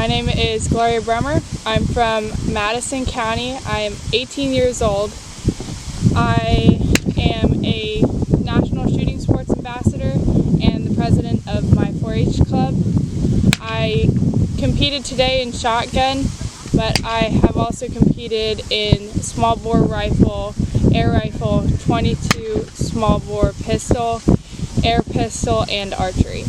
My name is Gloria Bremer. I'm from Madison County. I am 18 years old. I am a National Shooting Sports Ambassador and the president of my 4-H club. I competed today in shotgun, but I have also competed in small bore rifle, air rifle, 22 small bore pistol, air pistol, and archery.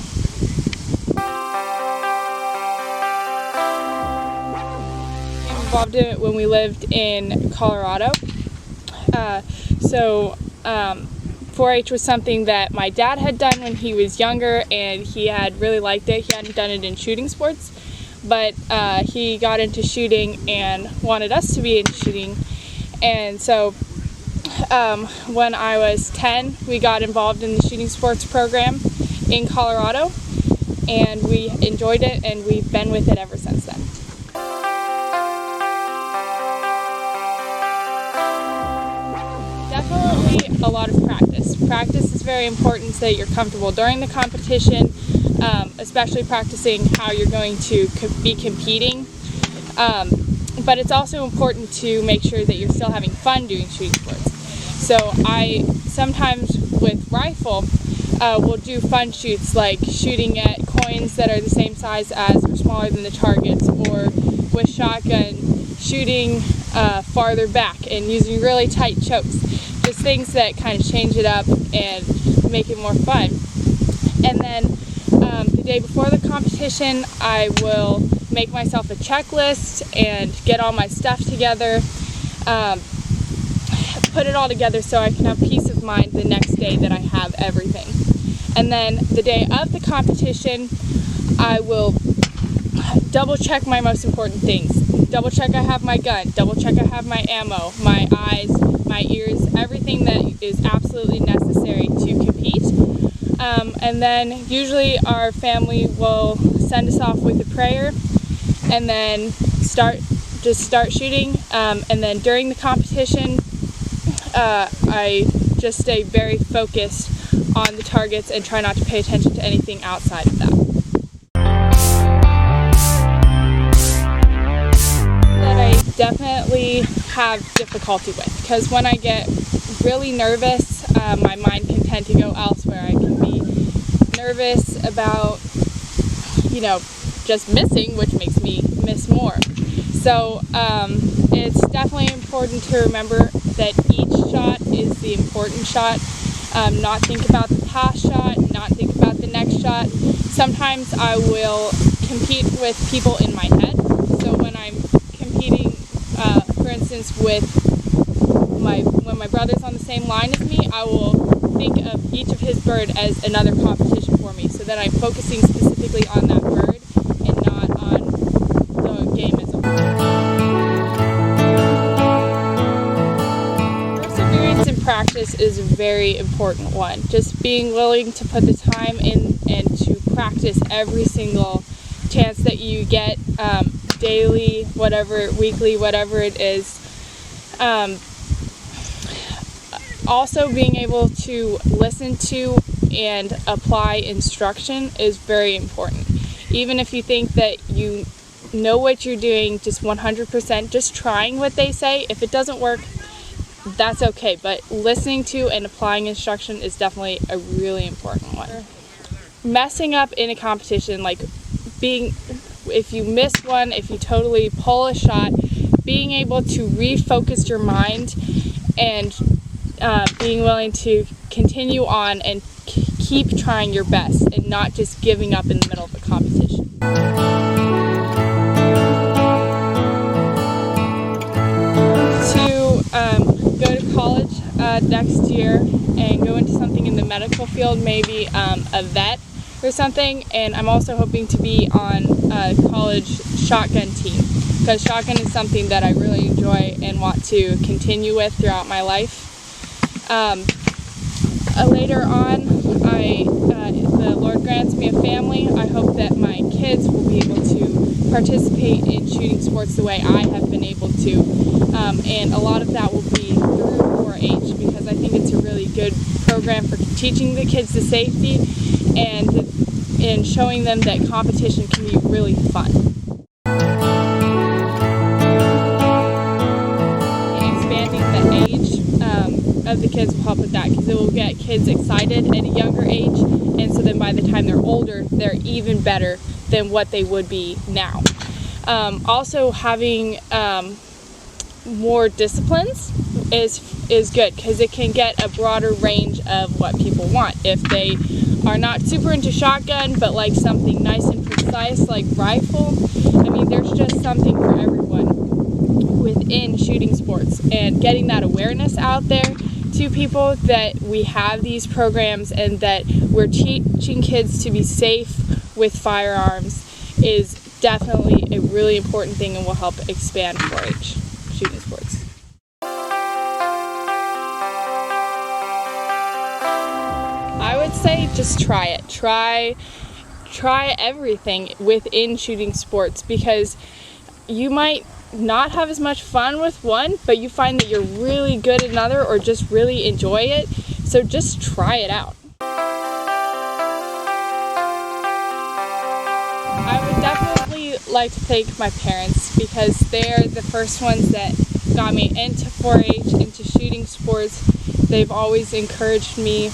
Involved in it when we lived in Colorado. 4-H was something that my dad had done when he was younger, and he had really liked it. He hadn't done it in shooting sports, but he got into shooting and wanted us to be in shooting. And so when I was 10, we got involved in the shooting sports program in Colorado, and we enjoyed it, and we've been with it ever since then. Definitely a lot of practice. Practice is very important so that you're comfortable during the competition, especially practicing how you're going to be competing. But it's also important to make sure that you're still having fun doing shooting sports. So I sometimes with rifle will do fun shoots, like shooting at coins that are the same size as or smaller than the targets, or with shotgun shooting farther back and using really tight chokes. Just things that kind of change it up and make it more fun. And then the day before the competition, I will make myself a checklist and get all my stuff together, put it all together so I can have peace of mind the next day that I have everything. And then the day of the competition, I will double check my most important things. Double check I have my gun, double check I have my ammo, my eyes, my ears, everything that is absolutely necessary to compete. And then usually our family will send us off with a prayer and then start shooting. And then during the competition, I just stay very focused on the targets and try not to pay attention to anything outside of that. That I definitely have difficulty with, because when I get really nervous, my mind can tend to go elsewhere. I can be nervous about, just missing, which makes me miss more. So it's definitely important to remember that each shot is the important shot. Not think about the past shot, not think about the next shot. Sometimes I will compete with people in my head. So when I'm competing, for instance, when my brother's on the same line as me, I will think of each of his bird as another competition for me, so that I'm focusing specifically on that bird and not on the game as a whole. Perseverance in practice is a very important one. Just being willing to put the time in and to practice every single chance that you get, daily, whatever, weekly, whatever it is. Also being able to listen to and apply instruction is very important. Even if you think that you know what you're doing, just 100%, just trying what they say. If it doesn't work, that's okay, but listening to and applying instruction is definitely a really important one. Messing up in a competition, if you miss one, if you totally pull a shot, being able to refocus your mind and being willing to continue on and keep trying your best and not just giving up in the middle of the competition. To go to college next year and go into something in the medical field, maybe a vet or something, and I'm also hoping to be on a college shotgun team, because shotgun is something that I really enjoy and want to continue with throughout my life. Later on, the Lord grants me a family. I hope that my kids will be able to participate in shooting sports the way I have been able to, and a lot of that will be through 4-H, because I think it's a really good program for teaching the kids the safety and showing them that competition can be really fun. of the kids will help with that, because it will get kids excited at a younger age, and so then by the time they're older, they're even better than what they would be now. Also, having more disciplines is good, because it can get a broader range of what people want. If they are not super into shotgun but like something nice and precise like rifle, I mean, there's just something for everyone within shooting sports, and getting that awareness out there to people that we have these programs and that we're teaching kids to be safe with firearms is definitely a really important thing, and will help expand 4-H shooting sports. I would say just try it. Try everything within shooting sports, because you might not have as much fun with one, but you find that you're really good at another, or just really enjoy it. So just try it out. I would definitely like to thank my parents, because they're the first ones that got me into 4-H, into shooting sports. They've always encouraged me.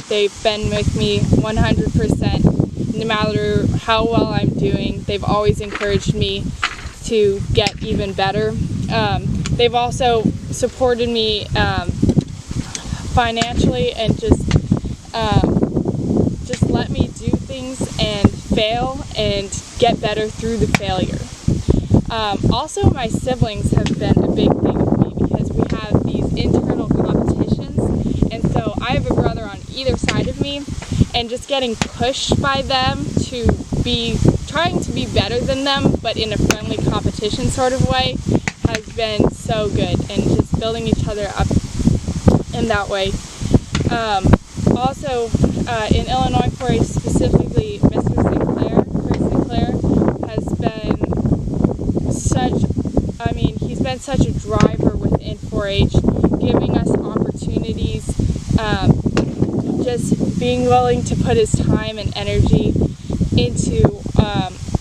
They've been with me 100%, no matter how well I'm doing. They've always encouraged me to get even better. They've also supported me financially, and just let me do things and fail and get better through the failure. Also, my siblings have been a big thing with me, because we have these internal competitions, and so I have a brother on either side of me, and just getting pushed by them to be trying to be better than them, but in a friendly competition sort of way, has been so good, and just building each other up in that way. Also, in Illinois 4-H specifically, Mr. Sinclair, Chris Sinclair, has been he's been such a driver within 4-H, giving us opportunities, just being willing to put his time and energy into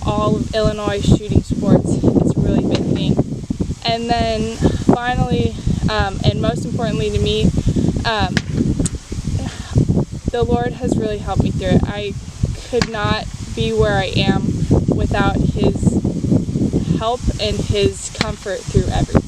all of Illinois shooting sports is a really big thing. And then finally, and most importantly to me, the Lord has really helped me through it. I could not be where I am without His help and His comfort through everything.